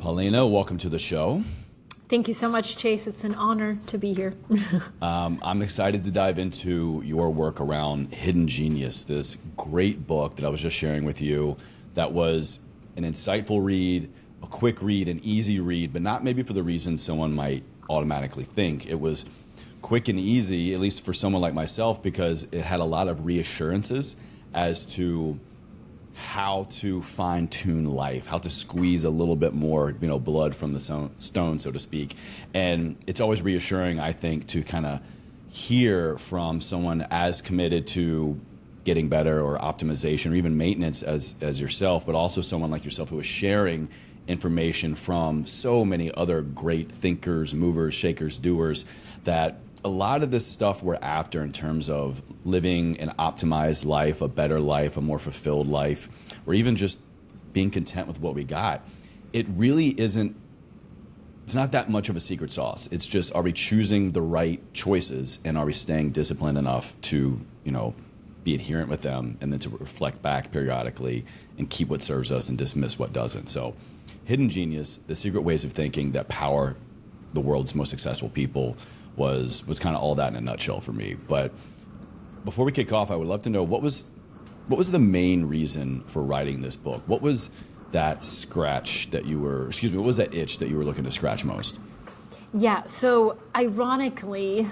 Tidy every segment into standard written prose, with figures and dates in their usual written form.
Polina, welcome to the show. Thank you so much, Chase. It's an honor to be here. I'm excited to dive into your work around Hidden Genius, this great book that I was just sharing with you that was an insightful read, a quick read, an easy read, but not maybe for the reasons someone might automatically think. It was quick and easy, at least for someone like myself, because it had a lot of reassurances as to how to fine-tune life, how to squeeze a little bit more, blood from the stone, so to speak. And it's always reassuring, I think, to kind of hear from someone as committed to getting better or optimization or even maintenance as yourself, but also someone like yourself who is sharing information from so many other great thinkers, movers, shakers, doers, that a lot of this stuff we're after in terms of living an optimized life, a better life, a more fulfilled life, or even just being content with what we got, it really isn't, it's not that much of a secret sauce. It's just, are we choosing the right choices, and are we staying disciplined enough to, be adherent with them, and then to reflect back periodically and keep what serves us and dismiss what doesn't. So Hidden Genius, the secret ways of thinking that power the world's most successful people, was kind of all that in a nutshell for me. But before we kick off, I would love to know what was the main reason for writing this book? What was that what was that itch that you were looking to scratch most? Yeah, so ironically,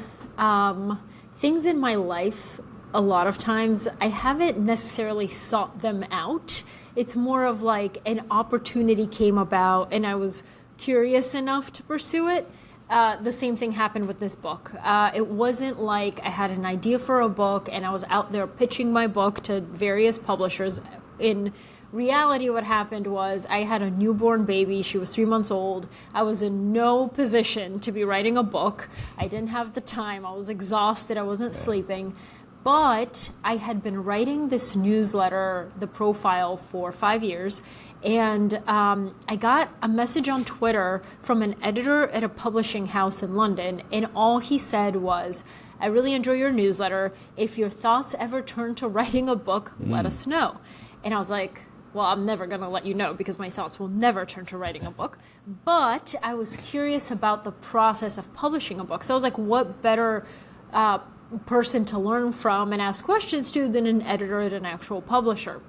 things in my life, a lot of times, I haven't necessarily sought them out. It's more of like an opportunity came about and I was curious enough to pursue it. The same thing happened with this book. It wasn't like I had an idea for a book and I was out there pitching my book to various publishers. In reality, what happened was I had a newborn baby. She was 3 months old. I was in no position to be writing a book. I didn't have the time. I was exhausted. I wasn't sleeping. But I had been writing this newsletter, The Profile, for 5 years. And I got a message on Twitter from an editor at a publishing house in London. And all he said was, I really enjoy your newsletter. If your thoughts ever turn to writing a book, let us know. And I was like, well, I'm never going to let you know because my thoughts will never turn to writing a book. But I was curious about the process of publishing a book. So I was like, what better person to learn from and ask questions to than an editor at an actual publisher.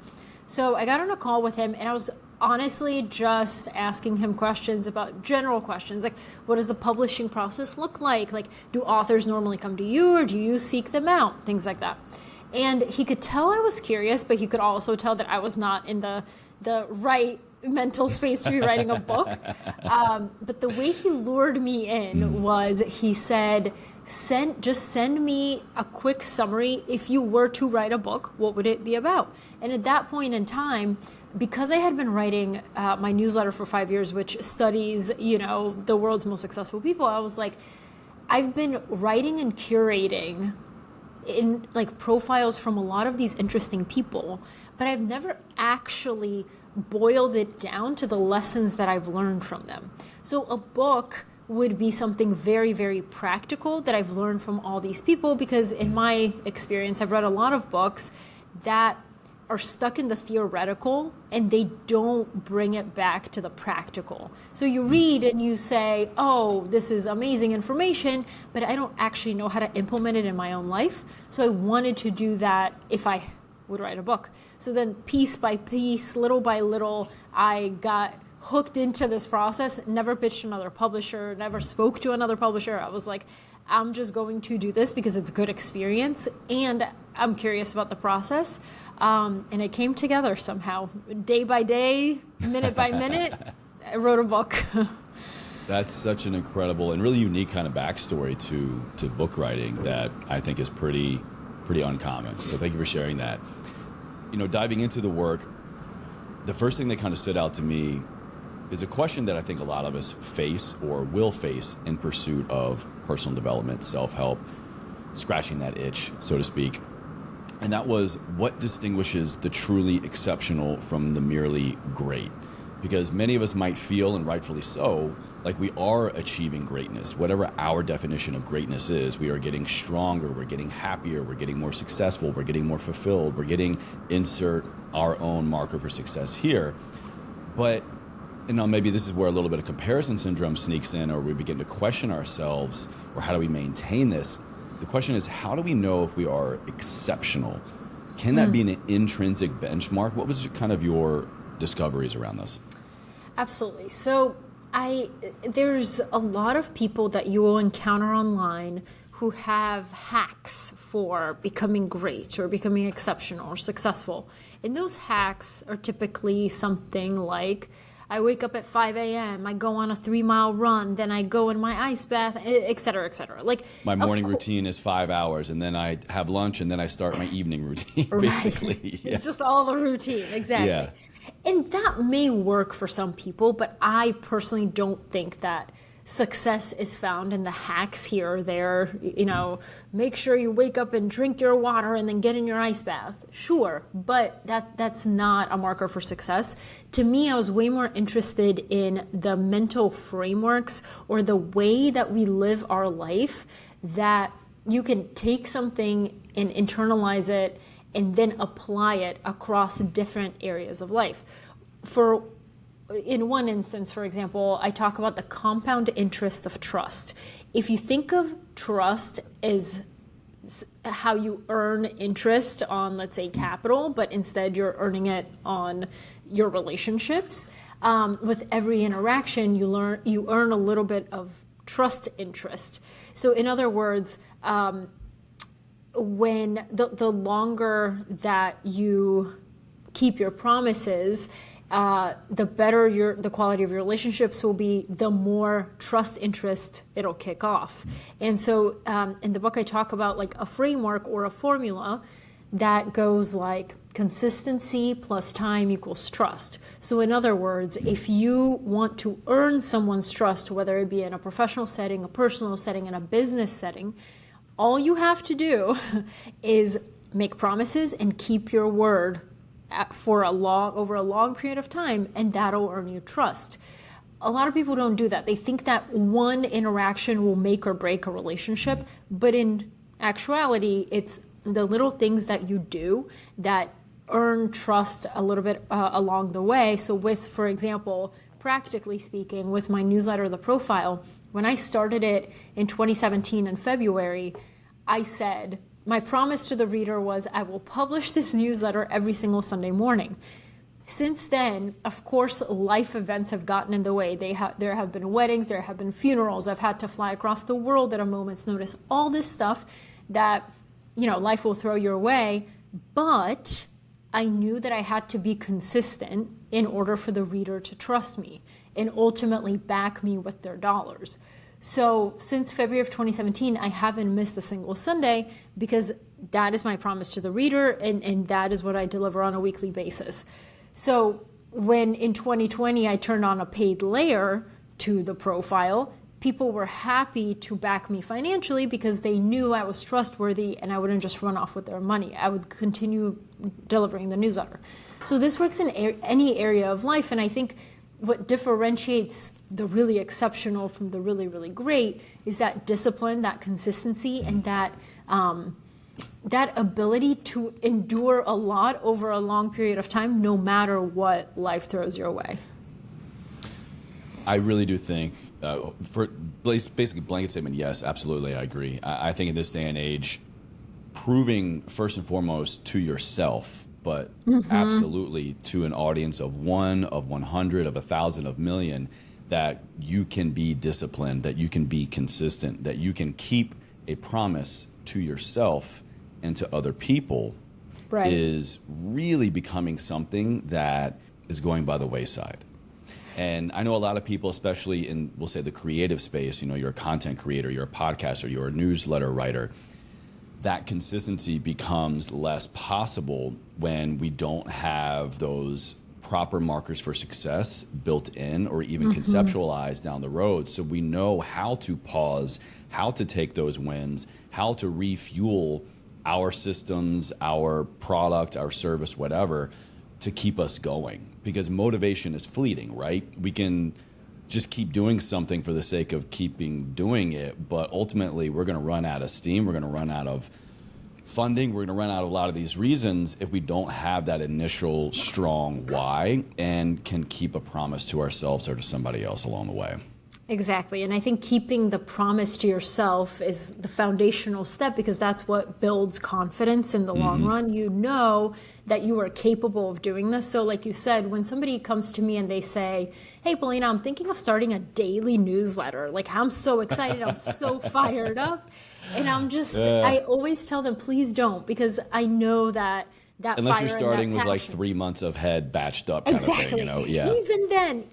So I got on a call with him and I was honestly just asking him questions about general questions like, what does the publishing process look like? Like, do authors normally come to you or do you seek them out? Things like that. And he could tell I was curious, but he could also tell that I was not in the right mental space to be writing a book. But the way he lured me in was he said, just send me a quick summary. If you were to write a book, what would it be about? And at that point in time, because I had been writing my newsletter for 5 years, which studies, the world's most successful people, I was like, I've been writing and curating in like profiles from a lot of these interesting people, but I've never actually boiled it down to the lessons that I've learned from them. So a book would be something very, very practical that I've learned from all these people, because in my experience, I've read a lot of books that are stuck in the theoretical and they don't bring it back to the practical. So you read and you say, oh, this is amazing information, but I don't actually know how to implement it in my own life. So I wanted to do that if I would write a book. So then piece by piece, little by little, I got hooked into this process, never pitched another publisher, never spoke to another publisher. I was like, I'm just going to do this because it's good experience and I'm curious about the process. And it came together somehow. Day by day, minute by minute, I wrote a book. That's such an incredible and really unique kind of backstory to book writing that I think is pretty uncommon. So thank you for sharing that. Diving into the work, the first thing that kind of stood out to me is a question that I think a lot of us face or will face in pursuit of personal development, self-help, scratching that itch, so to speak. And that was, what distinguishes the truly exceptional from the merely great? Because many of us might feel, and rightfully so, like we are achieving greatness. Whatever our definition of greatness is, we are getting stronger, we're getting happier, we're getting more successful, we're getting more fulfilled, we're getting insert our own marker for success here. But And now maybe this is where a little bit of comparison syndrome sneaks in, or we begin to question ourselves, or how do we maintain this? The question is, how do we know if we are exceptional? Can that be an intrinsic benchmark? What was kind of your discoveries around this? Absolutely. So there's a lot of people that you will encounter online who have hacks for becoming great or becoming exceptional or successful. And those hacks are typically something like, I wake up at 5 a.m., I go on a 3-mile run, then I go in my ice bath, et cetera, et cetera. Like, my morning routine is 5 hours, and then I have lunch, and then I start my evening routine, basically. Right. Yeah. It's just all the routine, exactly. Yeah. And that may work for some people, but I personally don't think that success is found in the hacks here or there. Make sure you wake up and drink your water and then get in your ice bath. Sure, but that's not a marker for success. To me, I was way more interested in the mental frameworks or the way that we live our life, that you can take something and internalize it and then apply it across different areas of life. In one instance, for example, I talk about the compound interest of trust. If you think of trust as how you earn interest on, let's say, capital, but instead you're earning it on your relationships, with every interaction, you earn a little bit of trust interest. So in other words, when the longer that you keep your promises, the better the quality of your relationships will be, the more trust interest it'll kick off. And so in the book, I talk about like a framework or a formula that goes like consistency plus time equals trust. So in other words, if you want to earn someone's trust, whether it be in a professional setting, a personal setting, in a business setting, all you have to do is make promises and keep your word over a long period of time, and that'll earn you trust. A lot of people don't do that. They think that one interaction will make or break a relationship, but in actuality, it's the little things that you do that earn trust a little bit along the way. So for example, practically speaking, with my newsletter, The Profile, when I started it in 2017 in February, I said, my promise to the reader was, I will publish this newsletter every single Sunday morning. Since then, of course, life events have gotten in the way. There have been weddings, there have been funerals. I've had to fly across the world at a moment's notice. All this stuff that, life will throw your way. But I knew that I had to be consistent in order for the reader to trust me and ultimately back me with their dollars. So since February of 2017, I haven't missed a single Sunday, because that is my promise to the reader, and that is what I deliver on a weekly basis. So when in 2020 I turned on a paid layer to the profile, people were happy to back me financially because they knew I was trustworthy and I wouldn't just run off with their money. I would continue delivering the newsletter. So this works in any area of life, and I think what differentiates the really exceptional from the really, really great is that discipline, that consistency, and that ability to endure a lot over a long period of time, no matter what life throws your way. I really do think, for basically blanket statement, yes, absolutely, I agree. I think in this day and age, proving first and foremost to yourself, but absolutely to an audience of 1, of 100, of 1,000, of million, that you can be disciplined, that you can be consistent, that you can keep a promise to yourself and to other people, right, is really becoming something that is going by the wayside. And I know a lot of people, especially in, we'll say, the creative space, you're a content creator, you're a podcaster, you're a newsletter writer, that consistency becomes less possible when we don't have those proper markers for success built in or even conceptualized down the road. So we know how to pause, how to take those wins, how to refuel our systems, our product, our service, whatever, to keep us going. Because motivation is fleeting, right? We can just keep doing something for the sake of keeping doing it, but ultimately we're going to run out of steam, we're going to run out of funding. We're going to run out of a lot of these reasons if we don't have that initial strong why and can keep a promise to ourselves or to somebody else along the way. Exactly. And I think keeping the promise to yourself is the foundational step, because that's what builds confidence in the long run. You know that you are capable of doing this. So like you said, when somebody comes to me and they say, hey, Polina, I'm thinking of starting a daily newsletter. Like, I'm so excited. I'm so fired up. And I'm just, I always tell them, please don't, because I know that unless fire you're starting and that with like passion. 3 months of head batched up kind of thing, you know? Yeah.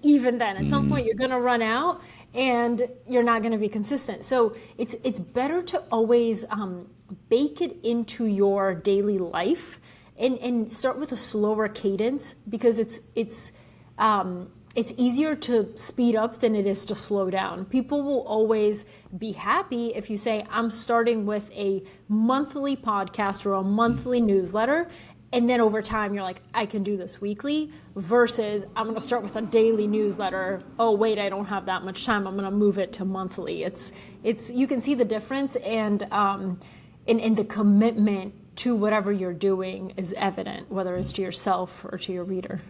Even then, at some point you're going to run out and you're not going to be consistent. So it's better to always bake it into your daily life and start with a slower cadence, because it's easier to speed up than it is to slow down. People will always be happy if you say, I'm starting with a monthly podcast or a monthly newsletter, and then over time you're like, I can do this weekly, versus I'm going to start with a daily newsletter. Oh wait, I don't have that much time. I'm going to move it to monthly. It's you can see the difference, and the commitment to whatever you're doing is evident, whether it's to yourself or to your reader.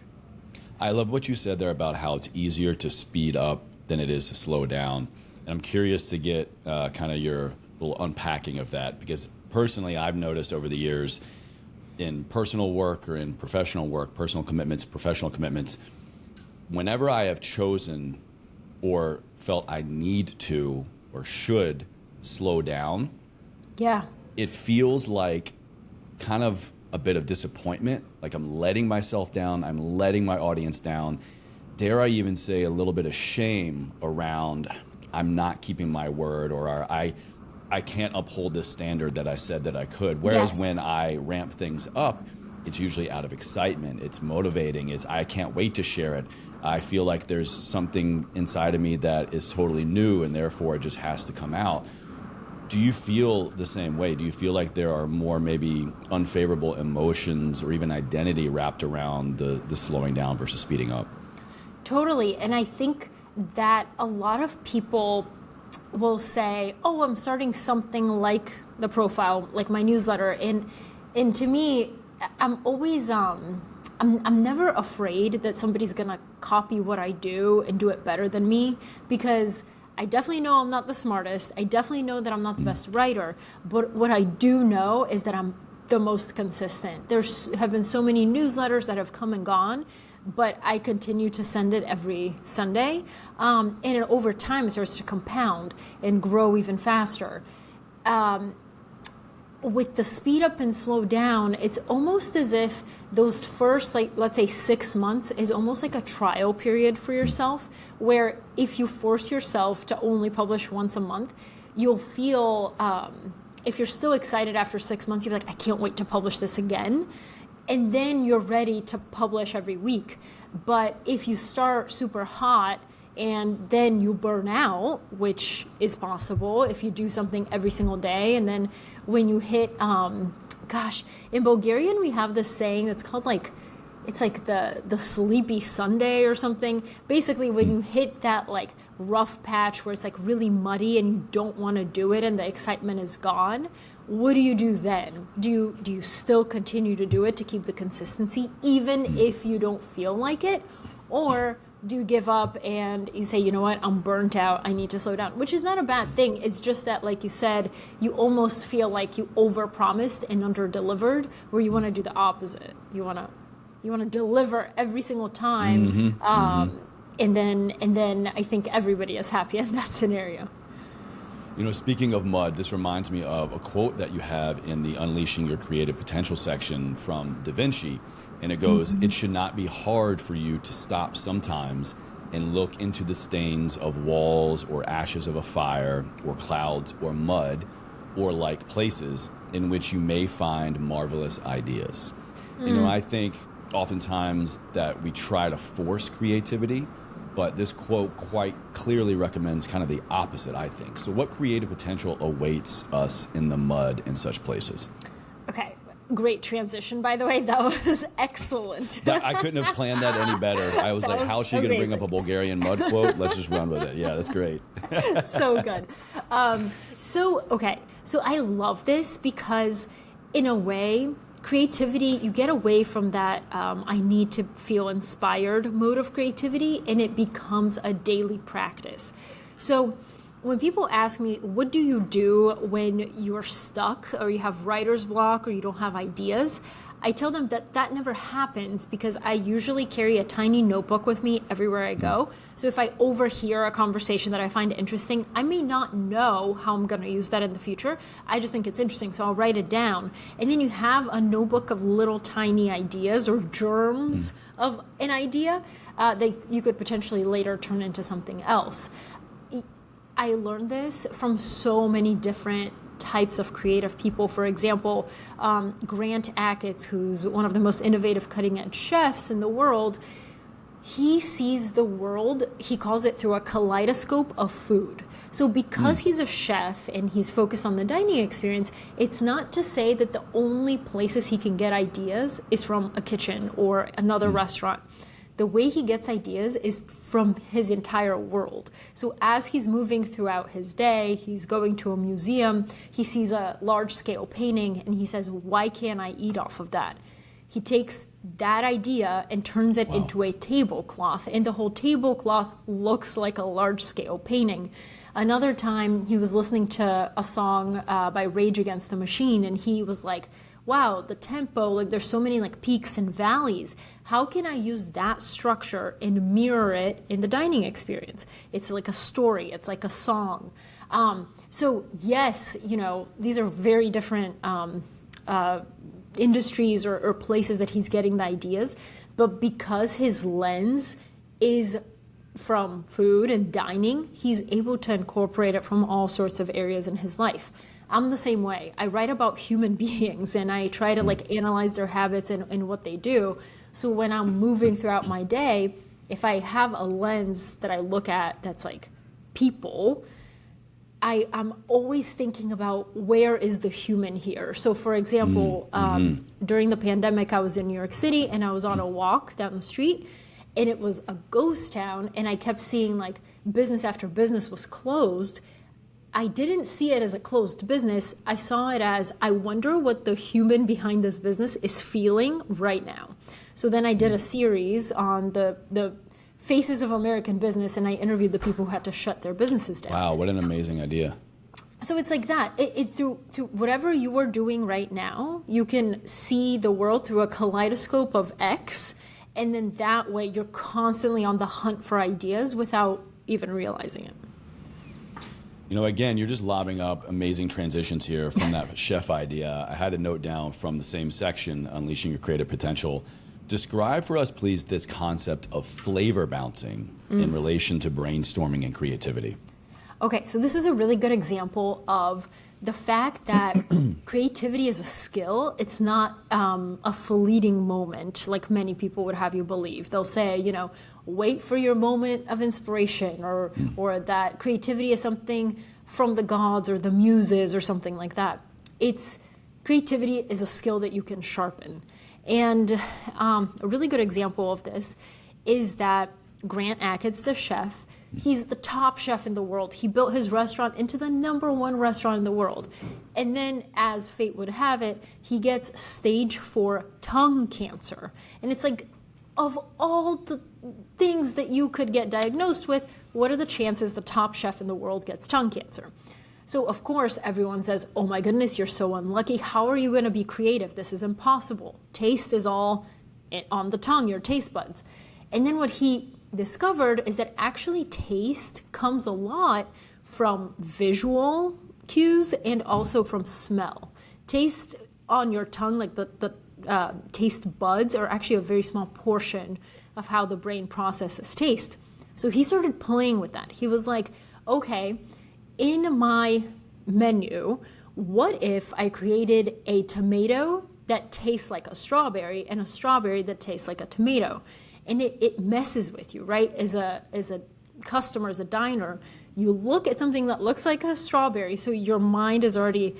I love what you said there about how it's easier to speed up than it is to slow down. And I'm curious to get kind of your little unpacking of that, because personally I've noticed over the years in personal work or in professional work, personal commitments, professional commitments, whenever I have chosen or felt I need to or should slow down, it feels like kind of a bit of disappointment, like I'm letting myself down, I'm letting my audience down. Dare I even say a little bit of shame around I'm not keeping my word, or I can't uphold this standard that I said that I could. Whereas when I ramp things up, it's usually out of excitement, it's motivating, it's I can't wait to share it. I feel like there's something inside of me that is totally new, and therefore it just has to come out. Do you feel the same way? Do you feel like there are more maybe unfavorable emotions or even identity wrapped around the slowing down versus speeding up? Totally. And I think that a lot of people will say, oh, I'm starting something like the profile, like my newsletter. And to me, I'm always, I'm never afraid that somebody's going to copy what I do and do it better than me, because I definitely know I'm not the smartest. I definitely know that I'm not the best writer. But what I do know is that I'm the most consistent. There have been so many newsletters that have come and gone, but I continue to send it every Sunday. And over time, it starts to compound and grow even faster. With the speed up and slow down, it's almost as if those first, like, let's say 6 months is almost like a trial period for yourself, where if you force yourself to only publish once a month, you'll feel, if you're still excited after 6 months, you're like, I can't wait to publish this again. And then you're ready to publish every week. But if you start super hot and then you burn out, which is possible if you do something every single day, and then when you hit, in Bulgarian we have this saying that's called it's like the sleepy Sunday or something. Basically, when you hit that like rough patch where it's like really muddy and you don't want to do it and the excitement is gone, what do you do then? Do you still continue to do it to keep the consistency even if you don't feel like it? Or do you give up and you say, you know what, I'm burnt out, I need to slow down, which is not a bad thing. It's just that, like you said, you almost feel like you overpromised and underdelivered, where you want to do the opposite. You want to deliver every single time, and then I think everybody is happy in that scenario. You know, speaking of mud, this reminds me of a quote that you have in the Unleashing Your Creative Potential section from Da Vinci. And it goes, it should not be hard for you to stop sometimes and look into the stains of walls or ashes of a fire or clouds or mud or like places in which you may find marvelous ideas. You know, I think oftentimes that we try to force creativity, but this quote quite clearly recommends kind of the opposite, I think. So what creative potential awaits us in the mud in such places? Okay. Great transition, by the way. That was excellent. I couldn't have planned that any better. I was like, how is she going to bring up a Bulgarian mud quote? Let's just run with it. Yeah, that's great. So good. So I love this because in a way, creativity, you get away from that I need to feel inspired mode of creativity, and it becomes a daily practice. So when people ask me, what do you do when you're stuck or you have writer's block or you don't have ideas? I tell them that that never happens because I usually carry a tiny notebook with me everywhere I go. So if I overhear a conversation that I find interesting, I may not know how I'm going to use that in the future. I just think it's interesting, so I'll write it down. And then you have a notebook of little tiny ideas or germs of an idea that you could potentially later turn into something else. I learned this from so many different types of creative people. For example, Grant Achatz, who's one of the most innovative cutting-edge chefs in the world, he sees the world, he calls it through a kaleidoscope of food. So because he's a chef and he's focused on the dining experience, it's not to say that the only places he can get ideas is from a kitchen or another restaurant. The way he gets ideas is from his entire world. So as he's moving throughout his day, he's going to a museum, he sees a large-scale painting, and he says, why can't I eat off of that? He takes that idea and turns it into a tablecloth, and the whole tablecloth looks like a large-scale painting. Another time, he was listening to a song by Rage Against the Machine, and he was like, wow, the tempo, like there's so many like peaks and valleys. How can I use that structure and mirror it in the dining experience? It's like a story, it's like a song. So yes, you know, these are very different industries or places that he's getting the ideas, but because his lens is from food and dining, he's able to incorporate it from all sorts of areas in his life. I'm the same way. I write about human beings and I try to like analyze their habits and what they do. So when I'm moving throughout my day, if I have a lens that I look at that's like people, I'm always thinking about where is the human here. So for example, during the pandemic, I was in New York City and I was on a walk down the street and it was a ghost town and I kept seeing like business after business was closed. I didn't see it as a closed business. I saw it as, I wonder what the human behind this business is feeling right now. So then I did a series on the faces of American business, and I interviewed the people who had to shut their businesses down. Wow, what an amazing idea. So it's like that. Through whatever you are doing right now, you can see the world through a kaleidoscope of X, and then that way you're constantly on the hunt for ideas without even realizing it. You know, again, you're just lobbing up amazing transitions here from that chef idea. I had a note down from the same section, Unleashing Your Creative Potential. Describe for us, please, this concept of flavor bouncing in relation to brainstorming and creativity. Okay, so this is a really good example of the fact that creativity is a skill. It's not a fleeting moment like many people would have you believe. They'll say, you know, wait for your moment of inspiration, or that creativity is something from the gods or the muses or something like that. Creativity is a skill that you can sharpen. And a really good example of this is that Grant Achatz, the chef, he's the top chef in the world. He built his restaurant into the #1 restaurant in the world. And then, as fate would have it, he gets stage 4 tongue cancer. And it's like, of all the things that you could get diagnosed with, what are the chances the top chef in the world gets tongue cancer? So, of course, everyone says, oh my goodness, you're so unlucky. How are you going to be creative? This is impossible. Taste is all on the tongue, your taste buds. And then what he discovered is that actually taste comes a lot from visual cues and also from smell. Taste on your tongue, like the taste buds, are actually a very small portion of how the brain processes taste. So he started playing with that. He was like, okay, in my menu, what if I created a tomato that tastes like a strawberry and a strawberry that tastes like a tomato? And it messes with you, right? As a customer, as a diner, you look at something that looks like a strawberry, so your mind is already,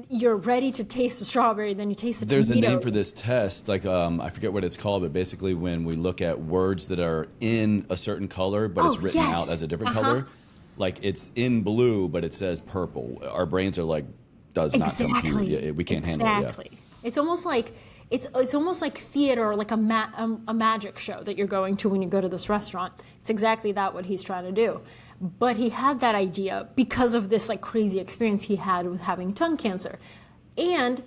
you're ready to taste the strawberry, then you taste the tomato. There's a name for this test, like I forget what it's called, but basically when we look at words that are in a certain color, but it's written out as a different color, like it's in blue, but it says purple. Our brains are like, does not compute. Yeah, we can't handle it. Exactly. It's almost like it's almost like theater, or like a magic show that you're going to when you go to this restaurant. It's exactly that what he's trying to do. But he had that idea because of this like crazy experience he had with having tongue cancer. And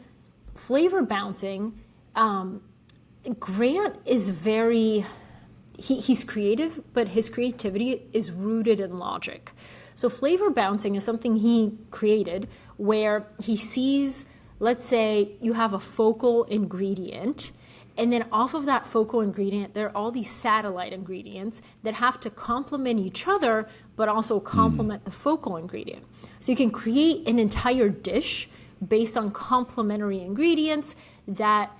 flavor bouncing, Grant is very, he's creative, but his creativity is rooted in logic. So flavor bouncing is something he created where he sees, let's say you have a focal ingredient, and then off of that focal ingredient, there are all these satellite ingredients that have to complement each other, but also complement the focal ingredient. So you can create an entire dish based on complementary ingredients that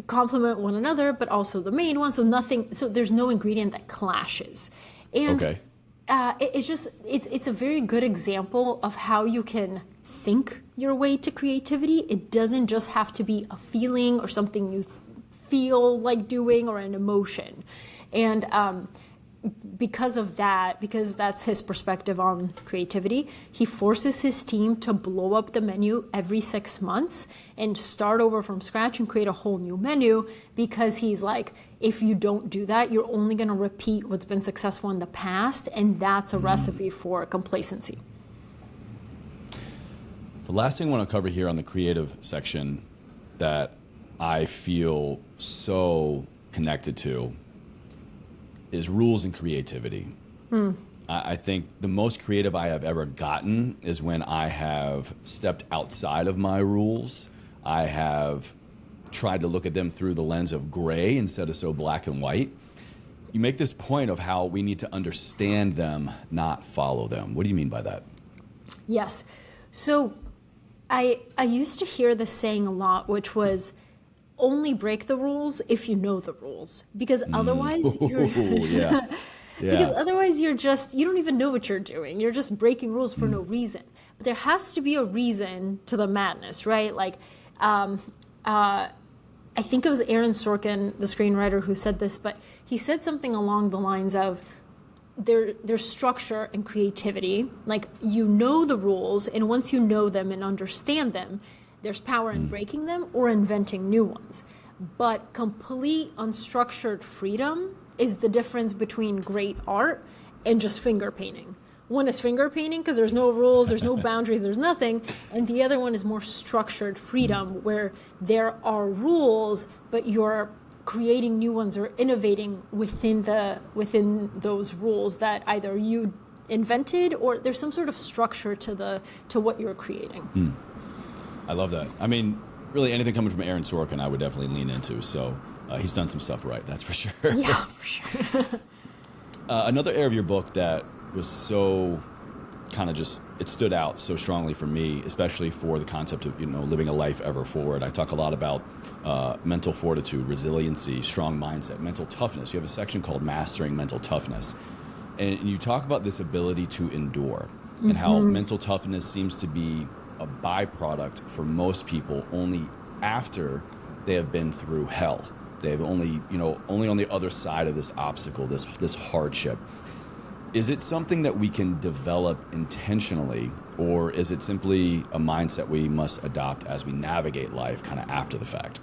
complement one another, but also the main one. So there's no ingredient that clashes. And it's a very good example of how you can think your way to creativity. It doesn't just have to be a feeling or something you feel like doing or an emotion. And because of that, because that's his perspective on creativity, he forces his team to blow up the menu every 6 months and start over from scratch and create a whole new menu, because he's like, if you don't do that, you're only going to repeat what's been successful in the past, and that's a recipe for complacency. The last thing I want to cover here on the creative section that I feel so connected to is rules and creativity. I think the most creative I have ever gotten is when I have stepped outside of my rules. I have tried to look at them through the lens of gray instead of so black and white. You make this point of how we need to understand them, not follow them. What do you mean by that? Yes. So I used to hear this saying a lot, which was, only break the rules if you know the rules, because otherwise because otherwise you don't even know what you're doing. You're just breaking rules for no reason. But there has to be a reason to the madness, right? Like, I think it was Aaron Sorkin, the screenwriter, who said this, but he said something along the lines of, there's structure and creativity. Like, you know the rules, and once you know them and understand them, there's power in breaking them or inventing new ones. But complete unstructured freedom is the difference between great art and just finger painting. One is finger painting because there's no rules, there's no boundaries, there's nothing. And the other one is more structured freedom, where there are rules, but you're creating new ones or innovating within those rules that either you invented or there's some sort of structure to what you're creating. I love that. I mean, really anything coming from Aaron Sorkin, I would definitely lean into. So he's done some stuff right, that's for sure. Yeah, for sure. Another area of your book that was so kind of just, it stood out so strongly for me, especially for the concept of, living a life ever forward. I talk a lot about mental fortitude, resiliency, strong mindset, mental toughness. You have a section called Mastering Mental Toughness. And you talk about this ability to endure and how mental toughness seems to be a byproduct for most people only after they have been through hell. They've only on the other side of this obstacle, this hardship. Is it something that we can develop intentionally, or is it simply a mindset we must adopt as we navigate life kind of after the fact?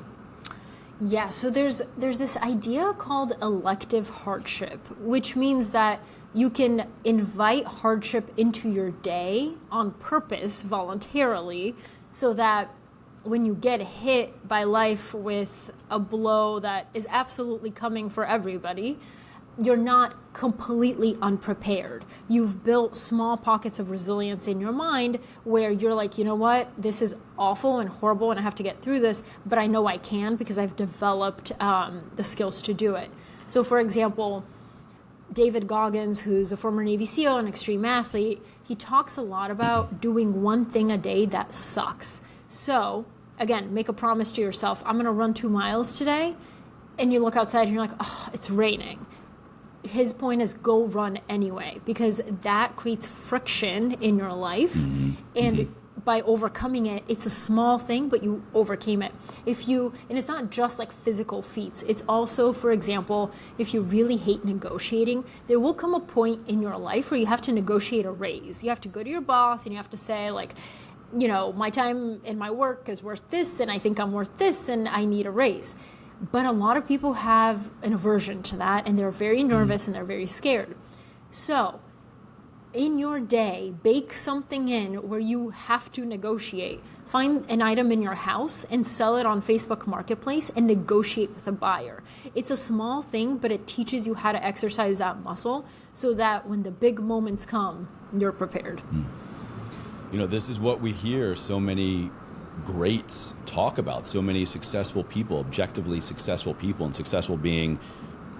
Yeah, so there's this idea called elective hardship, which means that you can invite hardship into your day on purpose, voluntarily, so that when you get hit by life with a blow that is absolutely coming for everybody, you're not completely unprepared. You've built small pockets of resilience in your mind where you're like, you know what, this is awful and horrible and I have to get through this, but I know I can because I've developed the skills to do it. So for example, David Goggins, who's a former Navy SEAL and extreme athlete, he talks a lot about doing one thing a day that sucks. So again, make a promise to yourself, I'm gonna run 2 miles today, and you look outside and you're like, oh, it's raining. His point is go run anyway, because that creates friction in your life. And by overcoming it, it's a small thing, but you overcame it. And it's not just like physical feats. It's also, for example, if you really hate negotiating, there will come a point in your life where you have to negotiate a raise. You have to go to your boss and you have to say like, my time in my work is worth this, and I think I'm worth this, and I need a raise. But a lot of people have an aversion to that, and they're very nervous and they're very scared. So in your day, bake something in where you have to negotiate. Find an item in your house and sell it on Facebook Marketplace and negotiate with a buyer. It's a small thing, but it teaches you how to exercise that muscle so that when the big moments come, you're prepared. This is what we hear so many greats talk about, so many successful people, objectively successful people, and successful being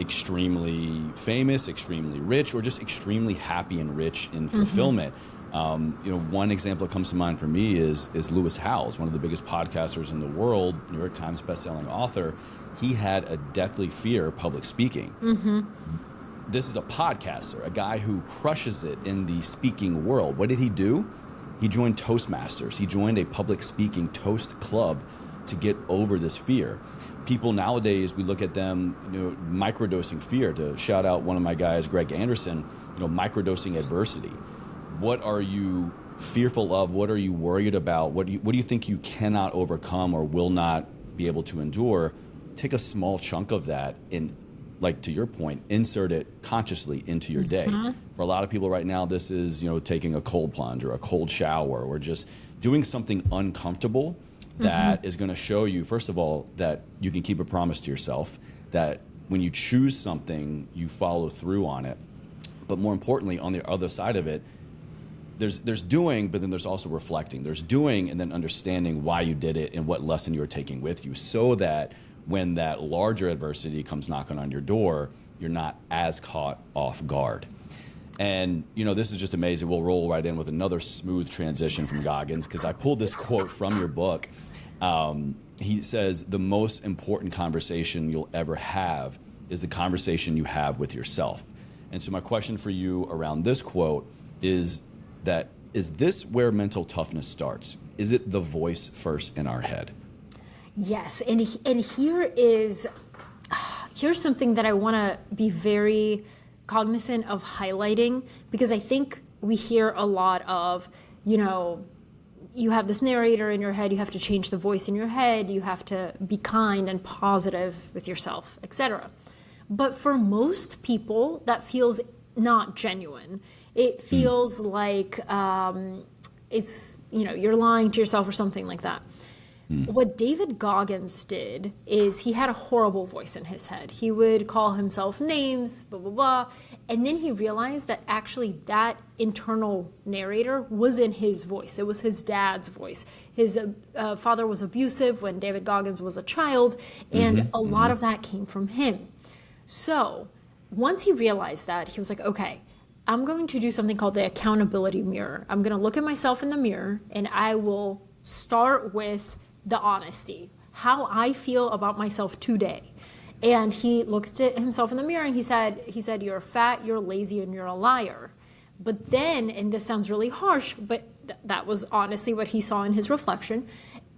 extremely famous, extremely rich, or just extremely happy and rich in fulfillment. One example that comes to mind for me is Lewis Howes, one of the biggest podcasters in the world, New York Times bestselling author. He had a deathly fear of public speaking. This is a podcaster, a guy who crushes it in the speaking world. What did he do? He joined Toastmasters. He joined a public speaking toast club to get over this fear. People nowadays, we look at them, microdosing fear. To shout out one of my guys, Greg Anderson, microdosing adversity. What are you fearful of? What are you worried about? What do you think you cannot overcome or will not be able to endure? Take a small chunk of that and, like to your point, insert it consciously into your day. For a lot of people right now, this is, taking a cold plunge or a cold shower or just doing something uncomfortable that is going to show you, first of all, that you can keep a promise to yourself, that when you choose something, you follow through on it. But more importantly, on the other side of it, there's doing, but then there's also reflecting. There's doing and then understanding why you did it and what lesson you're taking with you, so that when that larger adversity comes knocking on your door, you're not as caught off guard. And, this is just amazing. We'll roll right in with another smooth transition from Goggins, because I pulled this quote from your book. He says, the most important conversation you'll ever have is the conversation you have with yourself. And so my question for you around this quote is this where mental toughness starts? Is it the voice first in our head? Yes, and here's something that I want to be very cognizant of highlighting, because I think we hear a lot of, you have this narrator in your head, you have to change the voice in your head, you have to be kind and positive with yourself, etc. But for most people, that feels not genuine. It feels like it's, you're lying to yourself or something like that. What David Goggins did is he had a horrible voice in his head. He would call himself names, blah, blah, blah. And then he realized that actually that internal narrator was in his voice. It was his dad's voice. His father was abusive when David Goggins was a child, and a lot of that came from him. So once he realized that, he was like, okay, I'm going to do something called the accountability mirror. I'm going to look at myself in the mirror, and I will start with the honesty, how I feel about myself today. And he looked at himself in the mirror and he said, you're fat, you're lazy, and you're a liar. But then, and this sounds really harsh, but that was honestly what he saw in his reflection.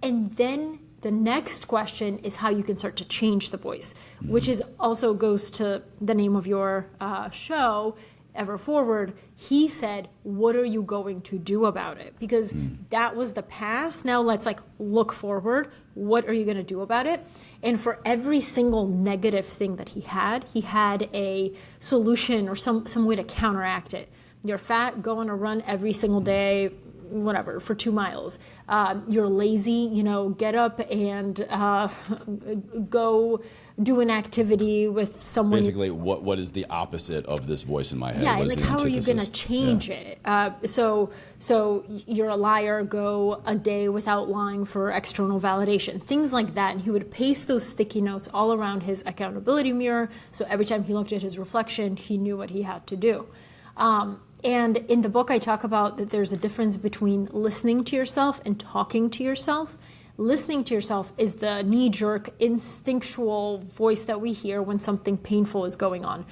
And then the next question is how you can start to change the voice, which is also goes to the name of your show, Ever Forward. He said, what are you going to do about it? Because that was the past. Now let's look forward. What are you going to do about it? And for every single negative thing that he had a solution or some way to counteract it. You're fat, go on a run every single day, whatever, for 2 miles. You're lazy, get up and go do an activity with someone. Basically, what is the opposite of this voice in my head? Yeah, what and is the how are you going to antithesis? change it? So you're a liar, go a day without lying for external validation, things like that. And he would paste those sticky notes all around his accountability mirror. So every time he looked at his reflection, he knew what he had to do. And in the book, I talk about that there's a difference between listening to yourself and talking to yourself. Listening to yourself is the knee-jerk, instinctual voice that we hear when something painful is going on.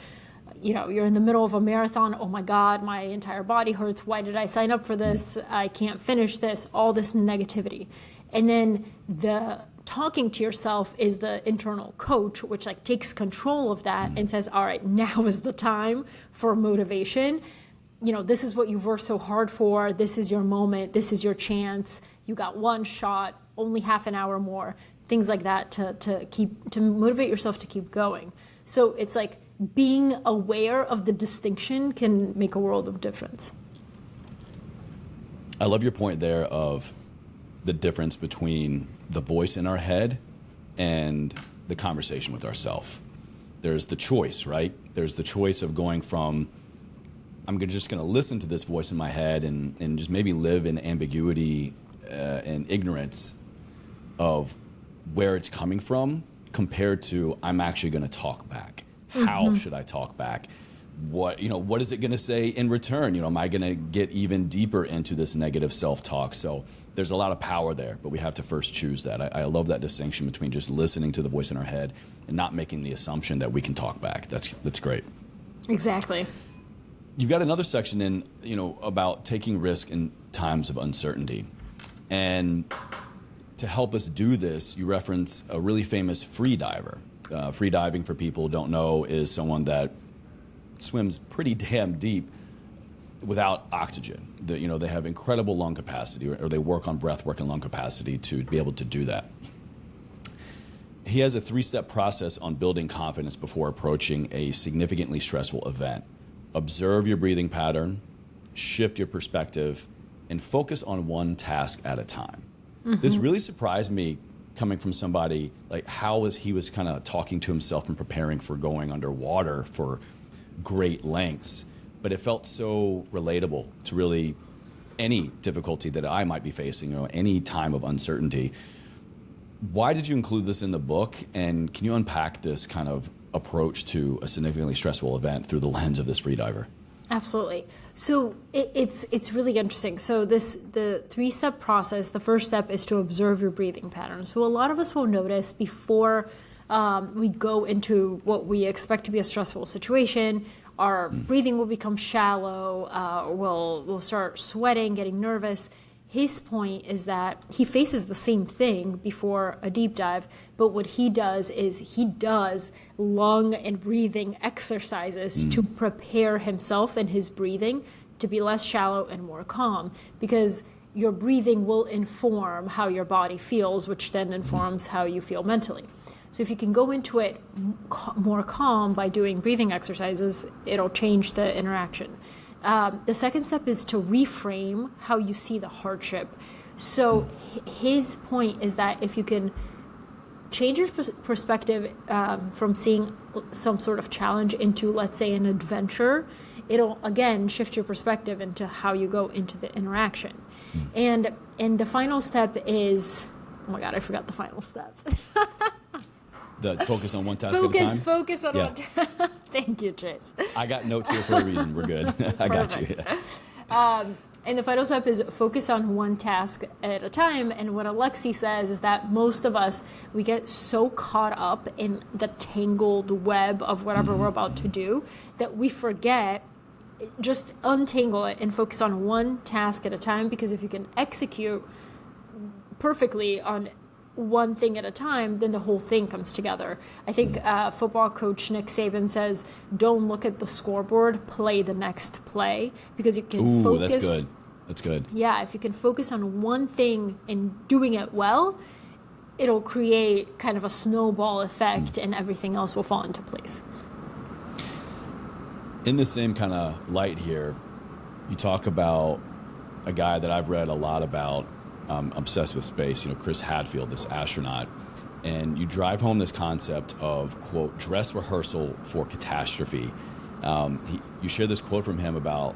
You're in the middle of a marathon. Oh my God, my entire body hurts. Why did I sign up for this? I can't finish this. All this negativity. And then the talking to yourself is the internal coach, which takes control of that and says, all right, now is the time for motivation. this is what you've worked so hard for. This is your moment. This is your chance. You got one shot, only half an hour more, things like that to motivate yourself to keep going. So it's like being aware of the distinction can make a world of difference. I love your point there of the difference between the voice in our head and the conversation with ourselves. There's the choice, right? There's the choice of going from, I'm just going to listen to this voice in my head and just maybe live in ambiguity and ignorance of where it's coming from, compared to I'm actually going to talk back. How should I talk back? What is it going to say in return? Am I going to get even deeper into this negative self-talk? So there's a lot of power there, but we have to first choose that. I love that distinction between just listening to the voice in our head and not making the assumption that we can talk back. That's great. Exactly. You've got another section in, about taking risk in times of uncertainty. And to help us do this, you reference a really famous free diver. Free diving, for people who don't know, is someone that swims pretty damn deep without oxygen. They have incredible lung capacity, or they work on breath work and lung capacity to be able to do that. He has a 3-step process on building confidence before approaching a significantly stressful event. Observe your breathing pattern, shift your perspective, and focus on one task at a time. This really surprised me, coming from somebody like he was kind of talking to himself and preparing for going underwater for great lengths, but it felt so relatable to really any difficulty that I might be facing, any time of uncertainty. Why did you include this in the book? And can you unpack this kind of approach to a significantly stressful event through the lens of this freediver? Absolutely. So it's really interesting. So the 3-step process, the first step is to observe your breathing pattern. So a lot of us will notice before we go into what we expect to be a stressful situation, our breathing will become shallow, we'll start sweating, getting nervous. His point is that he faces the same thing before a deep dive, but what he does is he does lung and breathing exercises to prepare himself and his breathing to be less shallow and more calm, because your breathing will inform how your body feels, which then informs how you feel mentally. So if you can go into it more calm by doing breathing exercises, it'll change the interaction. The second step is to reframe how you see the hardship. So his point is that if you can change your perspective from seeing some sort of challenge into, let's say, an adventure, it'll again shift your perspective into how you go into the interaction. And the final step is, oh my God, I forgot the final step. Focus on one task at a time? Focus on one task. Thank you, Chase. I got notes here for a reason. We're good. I got you. And the final step is focus on one task at a time. And what Alexi says is that most of us, we get so caught up in the tangled web of whatever we're about to do that we forget, just untangle it and focus on one task at a time. Because if you can execute perfectly on one thing at a time, then the whole thing comes together. I think football coach Nick Saban says, don't look at the scoreboard, play the next play, because you can focus. That's good. That's good. Yeah, if you can focus on one thing and doing it well, it'll create kind of a snowball effect and everything else will fall into place. In the same kind of light here, you talk about a guy that I've read a lot about, obsessed with space, Chris Hadfield, this astronaut, and you drive home this concept of, quote, dress rehearsal for catastrophe. You share this quote from him about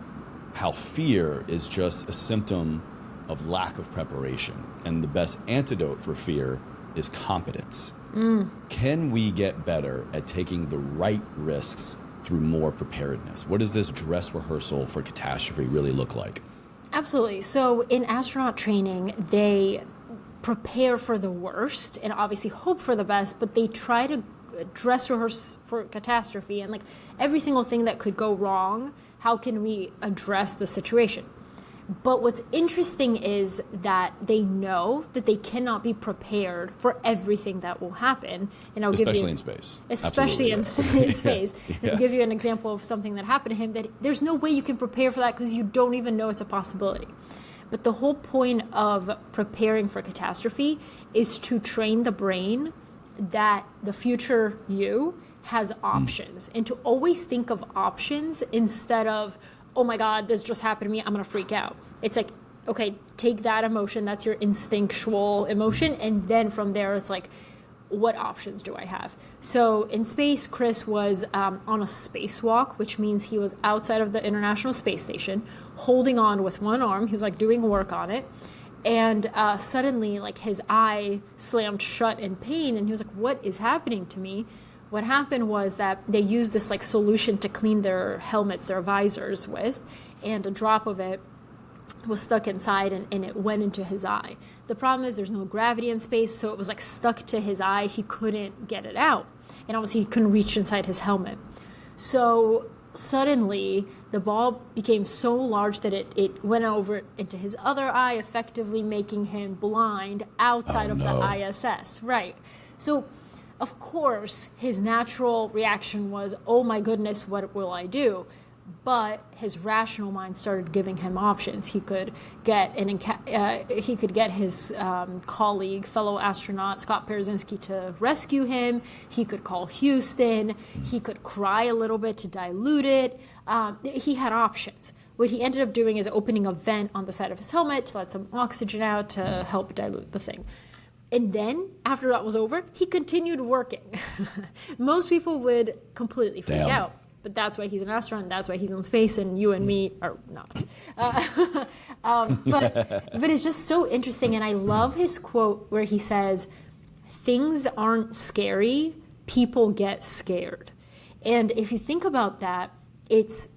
how fear is just a symptom of lack of preparation, and the best antidote for fear is competence. Can we get better at taking the right risks through more preparedness? What does this dress rehearsal for catastrophe really look like? Absolutely. So in astronaut training, they prepare for the worst and obviously hope for the best, but they try to dress rehearse for catastrophe and like every single thing that could go wrong, how can we address the situation? But what's interesting is that they know that they cannot be prepared for everything that will happen. And I'll Especially give you, in space. especially Absolutely, in space. Yeah. I'll give you an example of something that happened to him that there's no way you can prepare for that because you don't even know it's a possibility. But the whole point of preparing for catastrophe is to train the brain that the future you has options and to always think of options instead of, oh my God, this just happened to me, I'm gonna freak out. It's like, okay, take that emotion, that's your instinctual emotion, and then from there it's like, what options do I have? So in space, Chris was on a spacewalk, which means he was outside of the International Space Station, holding on with one arm, he was like doing work on it, and suddenly like his eye slammed shut in pain, and he was like, what is happening to me? What happened was that they used this like solution to clean their helmets, their visors with, and a drop of it was stuck inside and it went into his eye. The problem is there's no gravity in space, so it was like stuck to his eye. He couldn't get it out. And obviously he couldn't reach inside his helmet. So suddenly the ball became so large that it went over into his other eye, effectively making him blind outside of the ISS. Right. So of course, his natural reaction was, oh my goodness, what will I do? But his rational mind started giving him options. He could get his colleague, fellow astronaut Scott Perzynski to rescue him. He could call Houston. He could cry a little bit to dilute it. He had options. What he ended up doing is opening a vent on the side of his helmet to let some oxygen out to help dilute the thing. And then, after that was over, he continued working. Most people would completely freak out. But that's why he's an astronaut, and that's why he's in space, and you and me are not. But it's just so interesting, and I love his quote where he says, things aren't scary, people get scared. And if you think about that, it's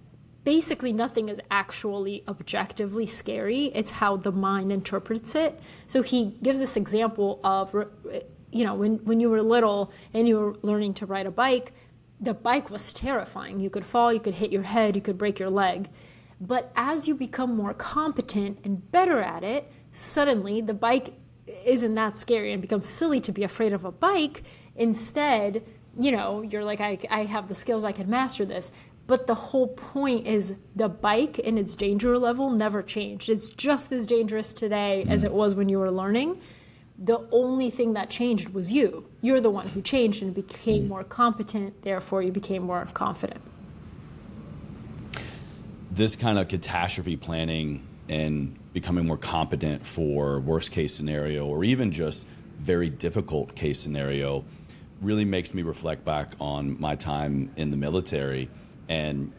basically nothing is actually objectively scary. It's how the mind interprets it. So he gives this example of, when you were little and you were learning to ride a bike, the bike was terrifying. You could fall, you could hit your head, you could break your leg. But as you become more competent and better at it, suddenly the bike isn't that scary and becomes silly to be afraid of a bike. Instead, you're like, I have the skills, I can master this. But the whole point is the bike and its danger level never changed. It's just as dangerous today as it was when you were learning. The only thing that changed was you. You're the one who changed and became more competent, therefore you became more confident. This kind of catastrophe planning and becoming more competent for worst case scenario or even just very difficult case scenario really makes me reflect back on my time in the military. And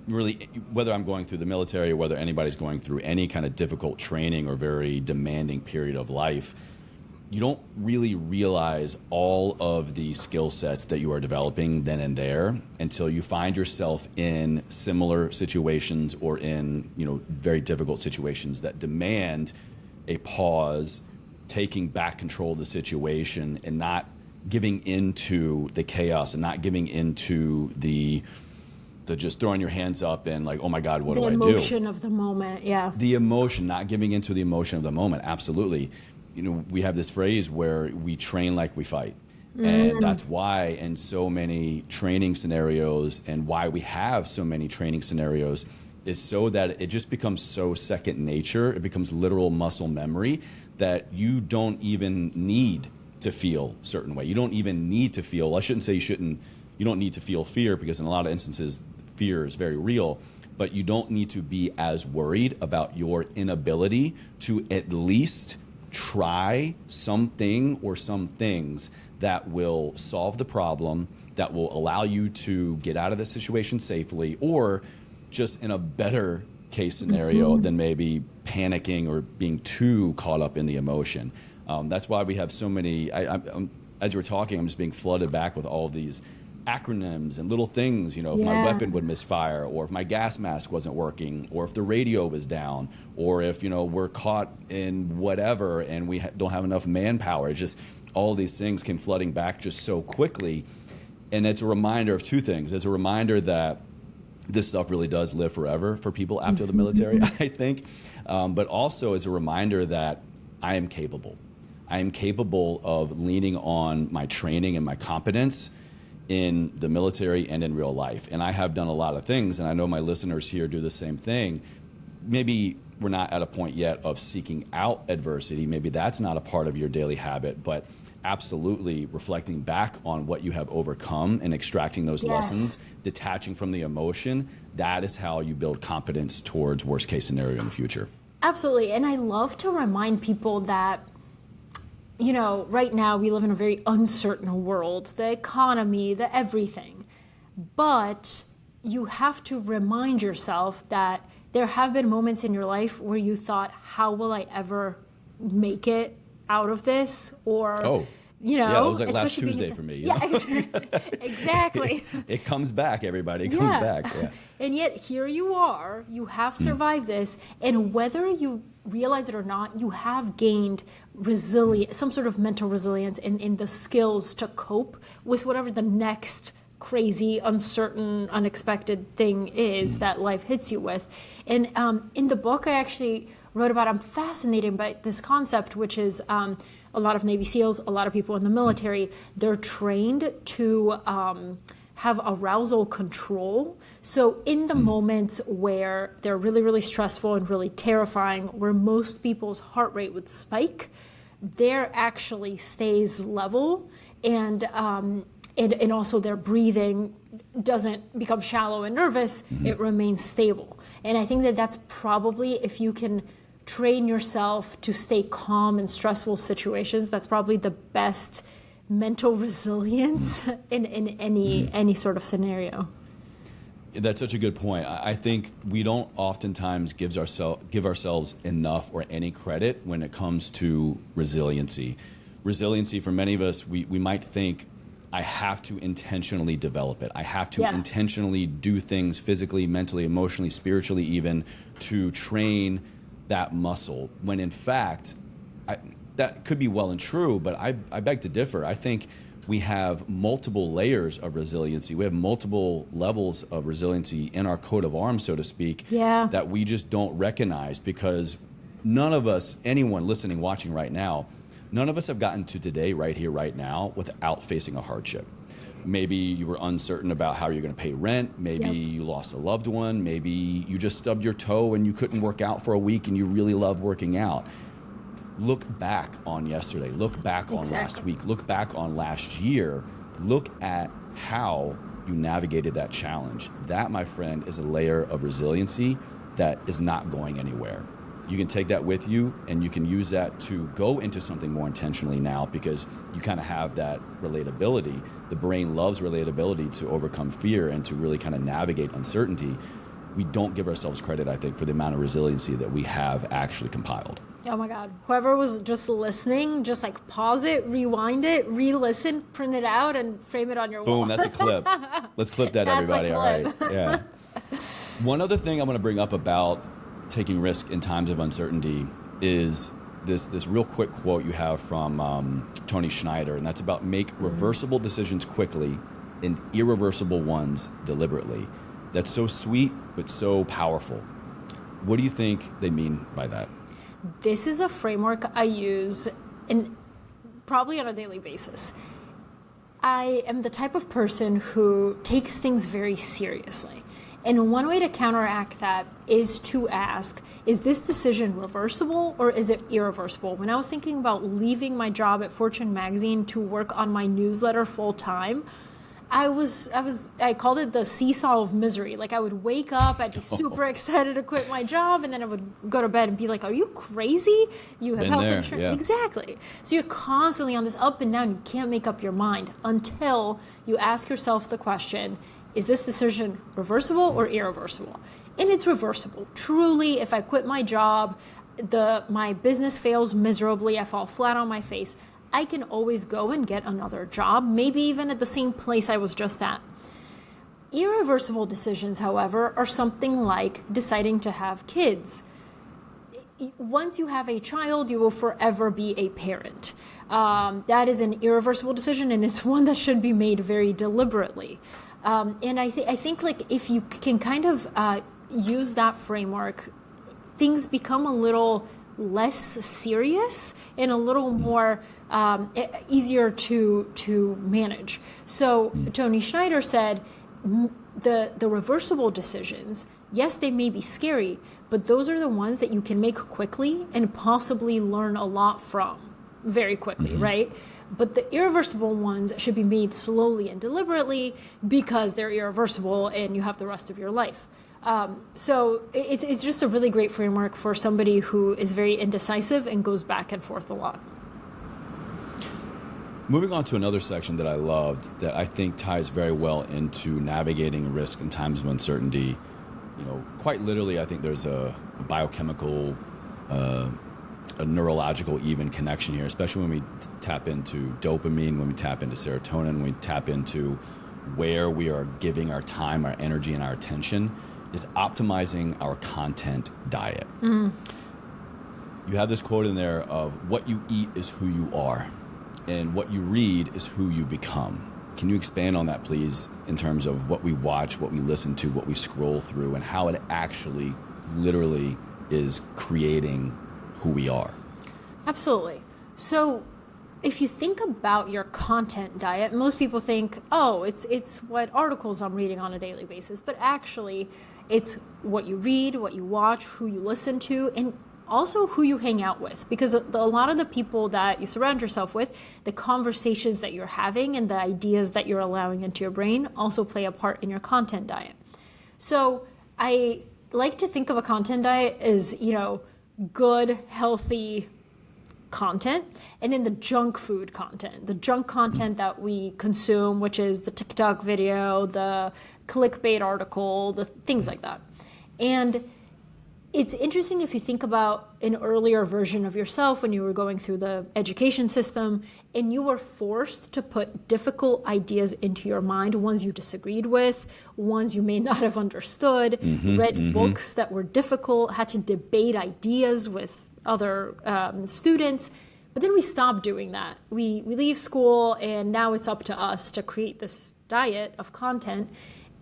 really, whether I'm going through the military or whether anybody's going through any kind of difficult training or very demanding period of life, you don't really realize all of the skill sets that you are developing then and there until you find yourself in similar situations or in very difficult situations that demand a pause, taking back control of the situation and not giving into the chaos and not giving into the just throwing your hands up and like, oh my God, what do I do? The emotion of the moment, yeah. The emotion, not giving into the emotion of the moment, absolutely. We have this phrase where we train like we fight. And that's why in so many training scenarios and why we have so many training scenarios is so that it just becomes so second nature. It becomes literal muscle memory that you don't even need to feel a certain way. You don't even need to feel, I shouldn't say you don't need to feel fear because in a lot of instances, fear is very real, but you don't need to be as worried about your inability to at least try something or some things that will solve the problem, that will allow you to get out of the situation safely, or just in a better case scenario than maybe panicking or being too caught up in the emotion. That's why we have so many, as you're talking, I'm just being flooded back with all of these acronyms and little things, if my weapon would misfire, or if my gas mask wasn't working, or if the radio was down, or if, we're caught in whatever and we don't have enough manpower. It's just all these things came flooding back just so quickly. And it's a reminder of two things. It's a reminder that this stuff really does live forever for people after the military, I think. But also as a reminder that I am capable. I am capable of leaning on my training and my competence in the military and in real life. And I have done a lot of things, and I know my listeners here do the same thing. Maybe we're not at a point yet of seeking out adversity. Maybe that's not a part of your daily habit, but absolutely reflecting back on what you have overcome and extracting those lessons, detaching from the emotion, that is how you build competence towards worst case scenario in the future. Absolutely. And I love to remind people that, you know, right now we live in a very uncertain world, the economy, the everything. But you have to remind yourself that there have been moments in your life where you thought, how will I ever make it out of this? Or, you know, yeah, it was like last Tuesday for me. You know? Exactly. It comes back, everybody. It comes back. Yeah. And yet here you are, you have survived this, and whether you realize it or not, you have gained resilience, some sort of mental resilience in the skills to cope with whatever the next crazy, uncertain, unexpected thing is that life hits you with. And in the book, I actually wrote about, I'm fascinated by this concept, which is a lot of Navy SEALs, a lot of people in the military, they're trained to have arousal control. So in the moments where they're really, really stressful and really terrifying, where most people's heart rate would spike, there actually stays level, and also their breathing doesn't become shallow and nervous, it remains stable. And I think that that's probably, if you can train yourself to stay calm in stressful situations, that's probably the best mental resilience in any sort of scenario. That's such a good point. I think we don't oftentimes give ourselves enough or any credit when it comes to resiliency. Resiliency, for many of us, we might think, I have to intentionally develop it. I have to intentionally do things physically, mentally, emotionally, spiritually even, to train that muscle. When in fact, that could be well and true, but I beg to differ. I think we have multiple layers of resiliency. We have multiple levels of resiliency in our coat of arms, so to speak, that we just don't recognize, because none of us, anyone listening, watching right now, none of us have gotten to today, right here, right now, without facing a hardship. Maybe you were uncertain about how you're going to pay rent. Maybe you lost a loved one. Maybe you just stubbed your toe and you couldn't work out for a week and you really love working out. Look back on yesterday. Look back on last week. Look back on last year. Look at how you navigated that challenge. That, my friend, is a layer of resiliency that is not going anywhere. You can take that with you, and you can use that to go into something more intentionally now, because you kind of have that relatability. The brain loves relatability to overcome fear and to really kind of navigate uncertainty. We don't give ourselves credit, I think, for the amount of resiliency that we have actually compiled. Oh my God. Whoever was just listening, just like pause it, rewind it, re-listen, print it out, and frame it on your wall. Boom, that's a clip. Let's clip that, everybody. All right. Yeah. One other thing I want to bring up about taking risk in times of uncertainty is this real quick quote you have from Tony Schneider, and that's about make reversible decisions quickly and irreversible ones deliberately. That's so sweet, but so powerful. What do you think they mean by that? This is a framework I use probably on a daily basis. I am the type of person who takes things very seriously. And one way to counteract that is to ask, is this decision reversible or is it irreversible? When I was thinking about leaving my job at Fortune magazine to work on my newsletter full time, I called it the seesaw of misery. Like, I would wake up, I'd be super excited to quit my job, and then I would go to bed and be like, are you crazy? You have health insurance. Yeah. Exactly. So you're constantly on this up and down. You can't make up your mind until you ask yourself the question, is this decision reversible or irreversible? And it's reversible. Truly, if I quit my job, my business fails miserably, I fall flat on my face, I can always go and get another job, maybe even at the same place I was just at. Irreversible decisions, however, are something like deciding to have kids. Once you have a child, you will forever be a parent. That is an irreversible decision, and it's one that should be made very deliberately. And I think like if you can kind of use that framework, things become a little less serious and a little more easier to manage. So Tony Schneider said the reversible decisions, yes, they may be scary, but those are the ones that you can make quickly and possibly learn a lot from very quickly, right? But the irreversible ones should be made slowly and deliberately because they're irreversible and you have the rest of your life. So it's just a really great framework for somebody who is very indecisive and goes back and forth a lot. Moving on to another section that I loved that I think ties very well into navigating risk in times of uncertainty. You know, quite literally, I think there's a biochemical, a neurological even connection here, especially when we tap into dopamine, when we tap into serotonin, when we tap into where we are giving our time, our energy, and our attention, is optimizing our content diet. You have this quote in there of what you eat is who you are, and what you read is who you become. Can you expand on that, please, in terms of what we watch, what we listen to, what we scroll through, and how it actually literally is creating who we are? Absolutely. So if you think about your content diet, most people think, oh, it's what articles I'm reading on a daily basis. But actually, it's what you read, what you watch, who you listen to, and also who you hang out with. Because a lot of the people that you surround yourself with, the conversations that you're having and the ideas that you're allowing into your brain also play a part in your content diet. So I like to think of a content diet as, good, healthy content, and then the junk food content, the junk content that we consume, which is the TikTok video, the clickbait article, the things like that. And it's interesting if you think about an earlier version of yourself when you were going through the education system and you were forced to put difficult ideas into your mind, ones you disagreed with, ones you may not have understood, read books that were difficult, had to debate ideas with other students. But then we stopped doing that. We leave school and now it's up to us to create this diet of content.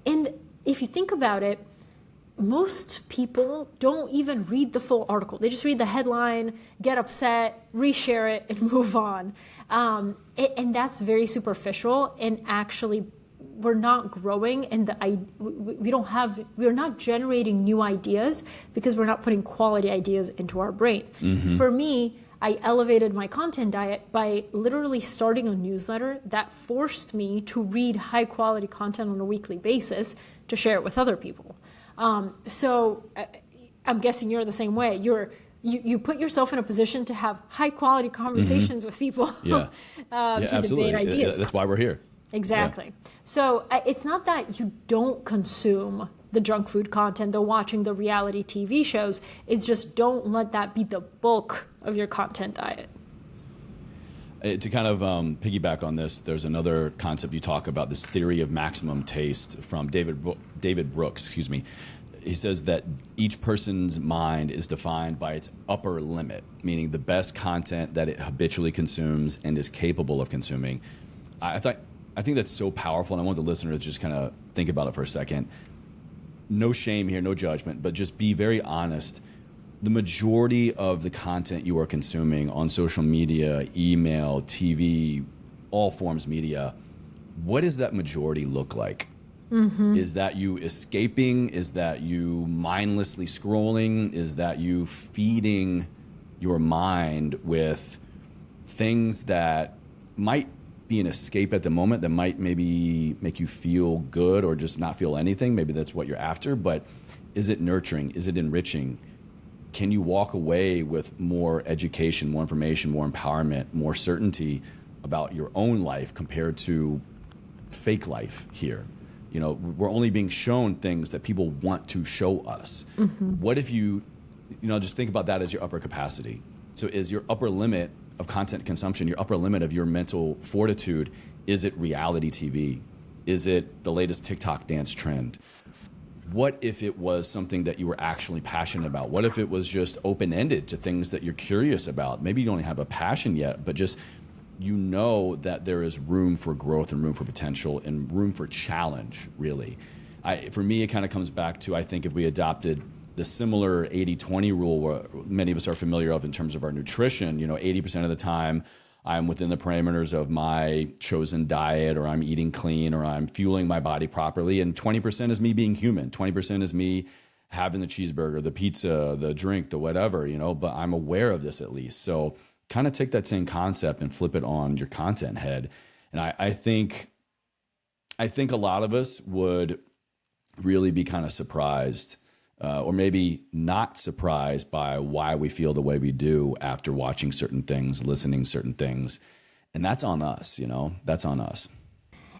And if you think about it, most people don't even read the full article. They just read the headline, get upset, reshare it, and move on. And that's very superficial. And actually, we're not growing, and we're not generating new ideas because we're not putting quality ideas into our brain. For me, I elevated my content diet by literally starting a newsletter that forced me to read high quality content on a weekly basis to share it with other people. So I'm guessing you're the same way. You put yourself in a position to have high quality conversations with people to absolutely. debate ideas. That's why we're here. Exactly. Yeah. So it's not that you don't consume the junk food content, the watching the reality TV shows. It's just don't let that be the bulk of your content diet. To kind of piggyback on this, there's another concept you talk about, this theory of maximum taste from David Brooks, excuse me. He says that each person's mind is defined by its upper limit, meaning the best content that it habitually consumes and is capable of consuming. I think that's so powerful, and I want the listener to just kind of think about it for a second. No shame here, no judgment, but just be very honest. The majority of the content you are consuming on social media, email, TV, all forms media, what does that majority look like? Is that you escaping? Is that you mindlessly scrolling? Is that you feeding your mind with things that might be an escape at the moment, that might maybe make you feel good or just not feel anything? Maybe that's what you're after, but is it nurturing? Is it enriching? Can you walk away with more education, more information, more empowerment, more certainty about your own life compared to fake life here? We're only being shown things that people want to show us. What if you just think about that as your upper capacity? So is your upper limit of content consumption, your upper limit of your mental fortitude, is it reality TV? Is it the latest TikTok dance trend? What if it was something that you were actually passionate about? What if it was just open-ended to things that you're curious about? Maybe you don't have a passion yet, but just you know that there is room for growth and room for potential and room for challenge, really. For me, it kind of comes back to, I think if we adopted the similar 80-20 rule where many of us are familiar of in terms of our nutrition, 80% of the time I'm within the parameters of my chosen diet, or I'm eating clean, or I'm fueling my body properly. And 20% is me being human. 20% is me having the cheeseburger, the pizza, the drink, the whatever, but I'm aware of this at least. So kind of take that same concept and flip it on your content head. And I think a lot of us would really be kind of surprised, or maybe not surprised by why we feel the way we do after watching certain things, listening certain things. And that's on us, that's on us.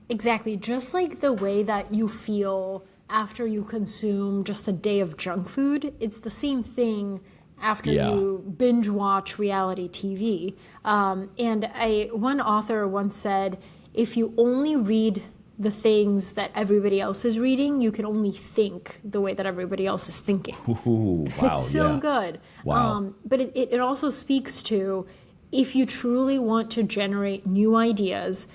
Exactly. Just like the way that you feel after you consume just a day of junk food, it's the same thing after you binge watch reality TV. One author once said, if you only read the things that everybody else is reading, you can only think the way that everybody else is thinking. Ooh, wow, it's so good. Wow. But it also speaks to, if you truly want to generate new ideas,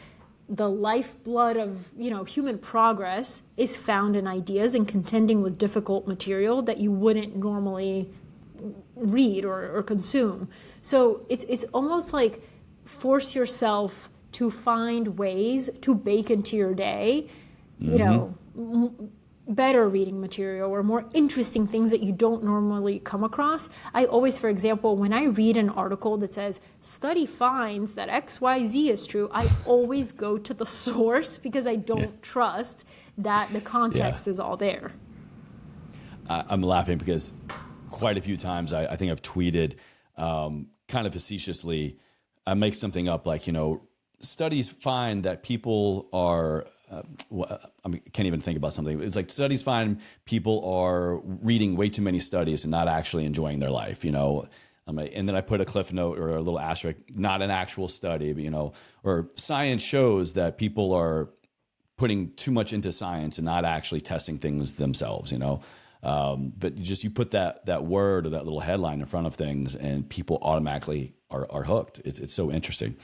the lifeblood of human progress is found in ideas and contending with difficult material that you wouldn't normally read or consume. So it's almost like force yourself to find ways to bake into your day, better reading material or more interesting things that you don't normally come across. I always, for example, when I read an article that says, study finds that XYZ is true, I always go to the source because I don't trust that the context is all there. I'm laughing because quite a few times I think I've tweeted kind of facetiously, I make something up like, studies find that people are, I can't even think about something. It's like studies find people are reading way too many studies and not actually enjoying their life, and then I put a cliff note or a little asterisk, not an actual study, but, or science shows that people are putting too much into science and not actually testing things themselves, but you put that word or that little headline in front of things and people automatically are hooked. It's so interesting.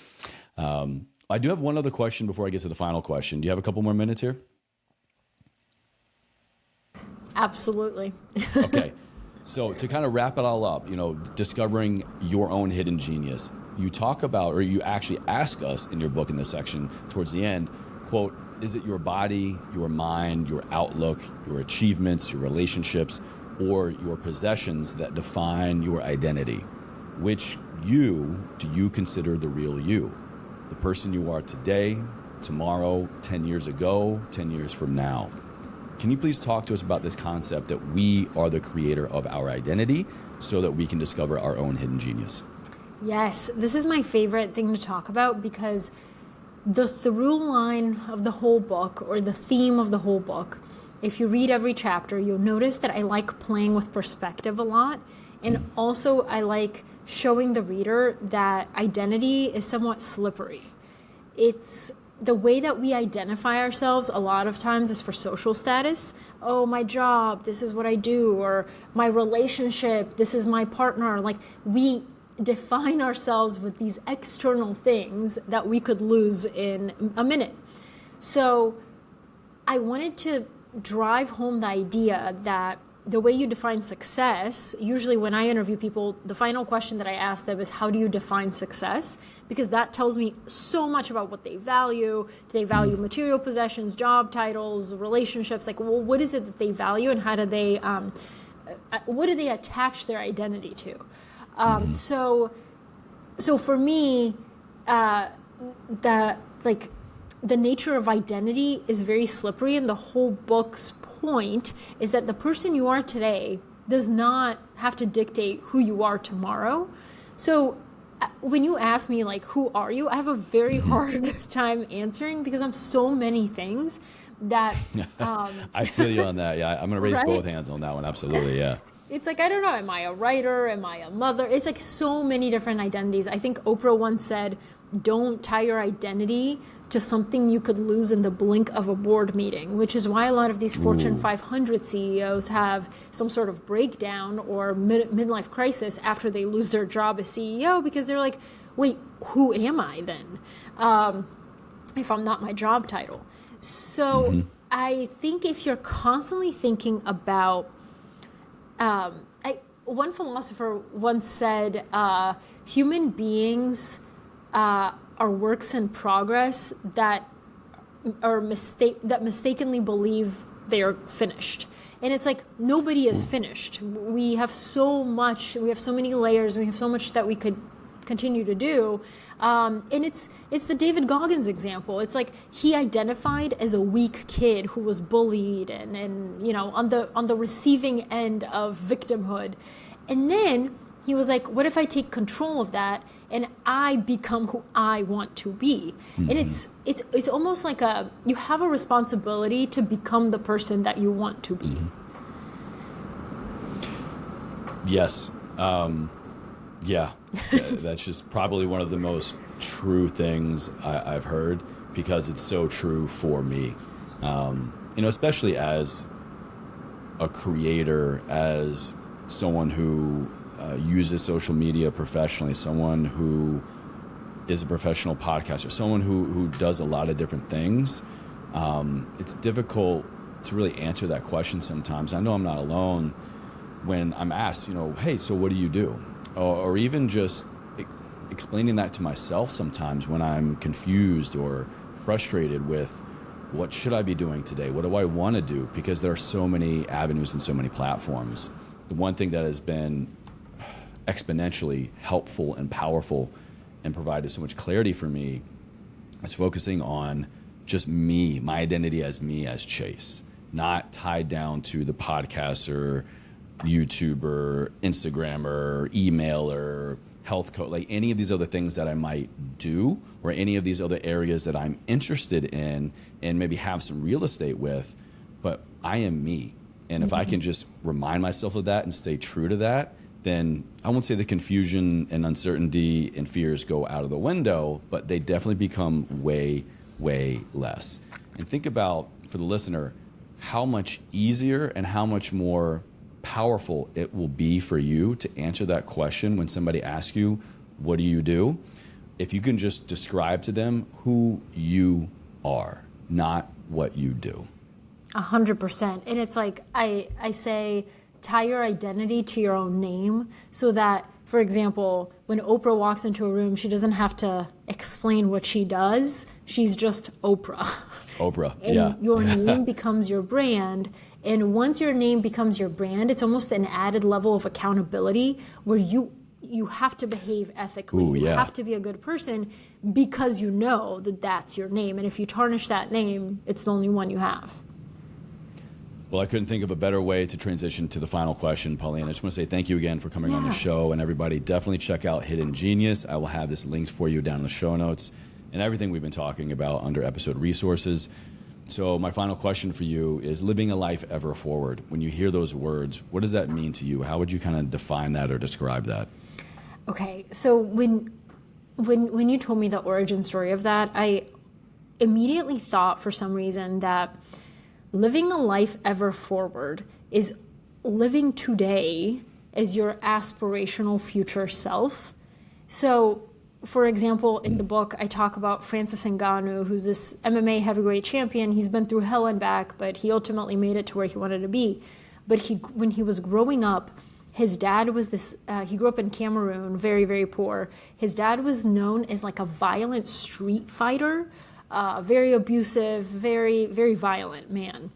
I do have one other question before I get to the final question. Do you have a couple more minutes here? Absolutely. Okay. So to kind of wrap it all up, discovering your own hidden genius, you talk about, or you actually ask us in your book in this section towards the end, quote, is it your body, your mind, your outlook, your achievements, your relationships, or your possessions that define your identity? Which you do you consider the real you? The person you are today, tomorrow, 10 years ago, 10 years from now. Can you please talk to us about this concept that we are the creator of our identity so that we can discover our own hidden genius? Yes, this is my favorite thing to talk about because the through line of the whole book, or the theme of the whole book, if you read every chapter, you'll notice that I like playing with perspective a lot. And also I like showing the reader that identity is somewhat slippery. It's the way that we identify ourselves a lot of times is for social status. Oh, my job, this is what I do, or my relationship, this is my partner. Like, we define ourselves with these external things that we could lose in a minute. So I wanted to drive home the idea that the way you define success, usually when I interview people, the final question that I ask them is, how do you define success? Because that tells me so much about what they value. Do they value material possessions, job titles, relationships? Like, well, what is it that they value, and how do they, what do they attach their identity to? So for me, the nature of identity is very slippery, and the whole book's point is that the person you are today does not have to dictate who you are tomorrow. So when you ask me, like, who are you? I have a very hard time answering because I'm so many things that... I feel you on that. Yeah, I'm going to raise both hands on that one. Absolutely, yeah. It's like, I don't know, am I a writer? Am I a mother? It's like so many different identities. I think Oprah once said, don't tie your identity to something you could lose in the blink of a board meeting, which is why a lot of these Fortune 500 CEOs have some sort of breakdown or midlife crisis after they lose their job as CEO, because they're like, wait, who am I then? If I'm not my job title. So I think if you're constantly thinking about, one philosopher once said, human beings are works in progress that mistakenly believe they are finished. And it's like, nobody is finished. We have so many layers, we have so much that we could continue to do. And it's the David Goggins example. It's like, he identified as a weak kid who was bullied and on the receiving end of victimhood. And then he was like, what if I take control of that and I become who I want to be? And it's almost like you have a responsibility to become the person that you want to be. Yes. Yeah, that's just probably one of the most true things I've heard, because it's so true for me. Especially as a creator, as someone who uses social media professionally, someone who is a professional podcaster, someone who does a lot of different things. It's difficult to really answer that question sometimes. I know I'm not alone when I'm asked, hey, so what do you do? Or even just explaining that to myself sometimes when I'm confused or frustrated with, what should I be doing today? What do I want to do? Because there are so many avenues and so many platforms. The one thing that has been exponentially helpful and powerful and provided so much clarity for me is focusing on just me, my identity as me, as Chase, not tied down to the podcaster, YouTuber, Instagrammer, emailer, health coach, like any of these other things that I might do, or any of these other areas that I'm interested in and maybe have some real estate with, but I am me. And if I can just remind myself of that and stay true to that, then I won't say the confusion and uncertainty and fears go out of the window, but they definitely become way, way less. And think about, for the listener, how much easier and how much more powerful it will be for you to answer that question when somebody asks you, what do you do? If you can just describe to them who you are, not what you do. 100%. And it's like, I say, tie your identity to your own name, so that, for example, when Oprah walks into a room, she doesn't have to explain what she does. She's just Oprah. Oprah, and yeah. your name becomes your brand. And once your name becomes your brand, it's almost an added level of accountability where you have to behave ethically. Ooh, yeah. You have to be a good person because you know that that's your name. And if you tarnish that name, it's the only one you have. Well, I couldn't think of a better way to transition to the final question, Polina. I just want to say thank you again for coming on the show. And everybody, definitely check out Hidden Genius. I will have this linked for you down in the show notes and everything we've been talking about under episode resources. So my final question for you is, living a life ever forward. When you hear those words, what does that mean to you? How would you kind of define that or describe that? Okay, so when you told me the origin story of that, I immediately thought, for some reason, that living a life ever forward is living today as your aspirational future self. So, for example, in the book, I talk about Francis Ngannou, who's this MMA heavyweight champion. He's been through hell and back, but he ultimately made it to where he wanted to be. But when he was growing up, his dad was he grew up in Cameroon, very, very poor. His dad was known as like a violent street fighter, very abusive, very, very violent man.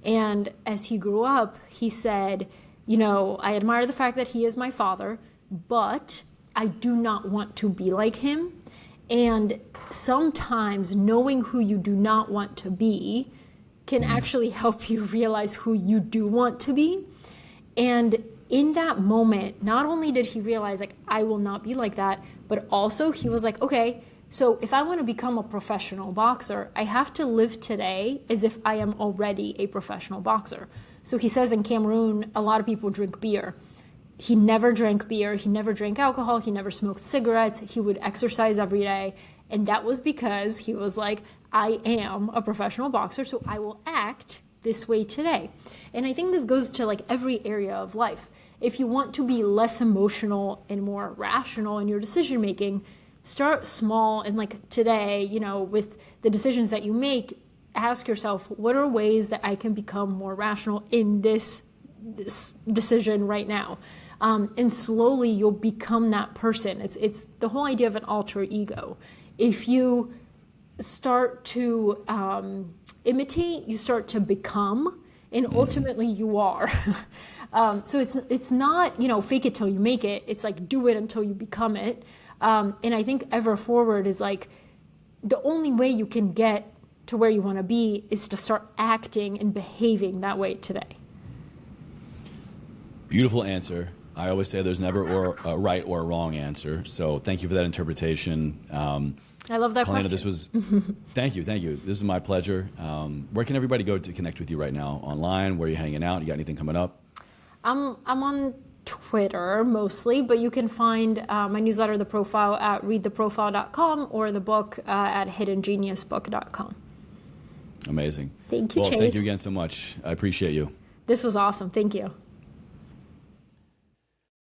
And as he grew up, he said, I admire the fact that he is my father, but I do not want to be like him. And sometimes knowing who you do not want to be can actually help you realize who you do want to be. And in that moment, not only did he realize, like, I will not be like that, but also he was like, okay, so if I want to become a professional boxer, I have to live today as if I am already a professional boxer. So he says in Cameroon, a lot of people drink beer. He never drank beer, he never drank alcohol, he never smoked cigarettes, he would exercise every day. And that was because he was like, I am a professional boxer, so I will act this way today. And I think this goes to like every area of life. If you want to be less emotional and more rational in your decision making, start small. And like today, you know, with the decisions that you make, ask yourself, what are ways that I can become more rational in this decision right now? And slowly you'll become that person. It's the whole idea of an alter ego. If you start to imitate, you start to become, and ultimately you are. So it's not, you know, fake it till you make it. It's like do it until you become it. And I think ever forward is like the only way you can get to where you want to be is to start acting and behaving that way today. Beautiful answer. I always say there's never a right or a wrong answer. So thank you for that interpretation. I love that Polina, question. this was, thank you. This is my pleasure. Where can everybody go to connect with you right now? Online? Where are you hanging out? You got anything coming up? I'm on Twitter mostly, but you can find my newsletter, The Profile, at readtheprofile.com or the book at hiddengeniusbook.com. Amazing. Thank you, well, Chase. Thank you again so much. I appreciate you. This was awesome. Thank you.